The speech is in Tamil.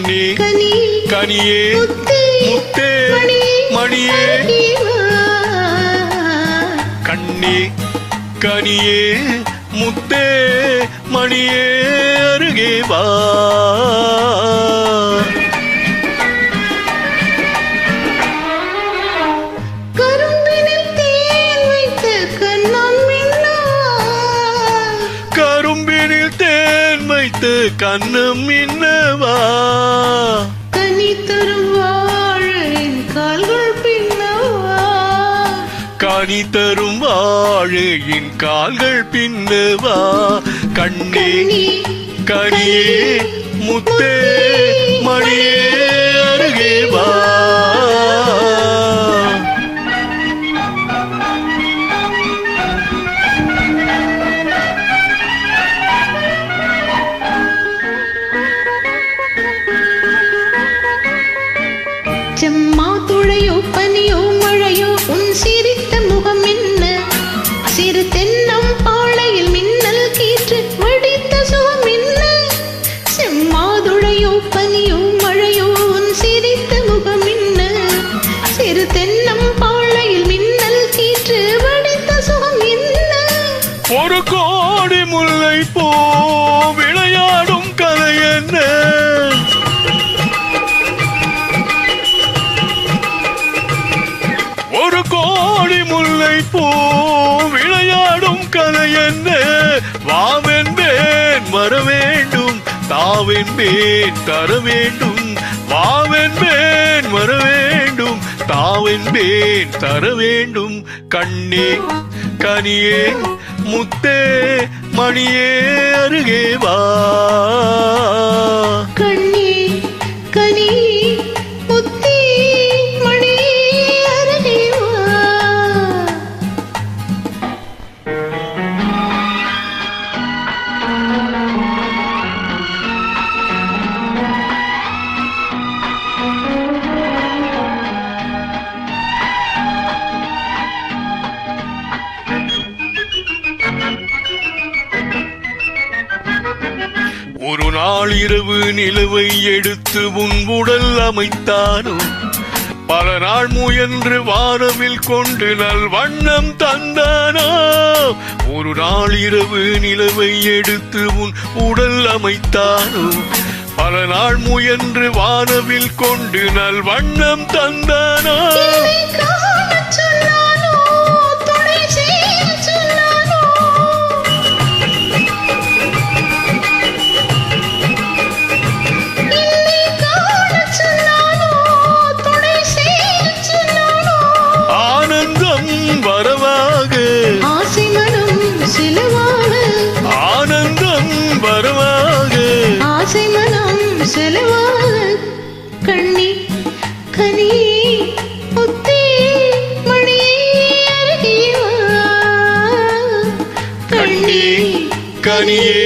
கண்ணி கனியே முத்தே மணியே கண்ணி கனியே முத்தே மணியே அருகே வா. கரும்பினில் தேன் வைத்து கண்ணம் மின்னவா. கனி தரும் வாழையின் கால்கள் பின்னவா. கனி தரும் வாழையின் கால்கள் பின்னவா. கண்ணே கனியே முத்தே மணியே அருகே வா. செம்மா துளையோ பனியோ மழையோ உன் சிரித்த முகம் என்ன. சிறு தென்னம் பாளையில் மின்னல் கீற்று வடித்த சுகம் என்ன. செம்மா துளையோ பனியோ மழையோ உன் சிரித்த முகம் என்ன. சிறு தென்னம் பாளையில் மின்னல் கீற்று வடித்த சுகம் என்ன. ஒரு கோடி முல்லை போ விளையாடும் கதை என்ன. ஒரு கோடி முல்லை பூ விளையாடும் கதை என்ன. வாவென்பேன் வர வேண்டும் தாவென்பேன் தர வேண்டும். வாவென்பேன் வர வேண்டும் தாவென்பேன் தர வேண்டும். கண்ணே கனியே முத்தே மணியே அருகே வா. கண்ணே கனி முத்தே மணியே அருகே வா. ஒரு நாள் இரவு நிலவை எடுத்து உன் உடல் அமைத்தானோ. பல நாள் முயன்று வானவில் கொண்டு நல் வண்ணம் தந்தானோ. ஒரு நாள் இரவு நிலவை எடுத்து உன் உடல் அமைத்தானோ. பல நாள் முயன்று வானவில் கொண்டு நல் வண்ணம் தந்தானோ. ஆனந்தம் வரவாக ஆனந்தம் வரவாக ஆசை மனம் செலவாக. கண்ணி கனி முத்தே மணியே அருகே வா. கண்ணி கனியே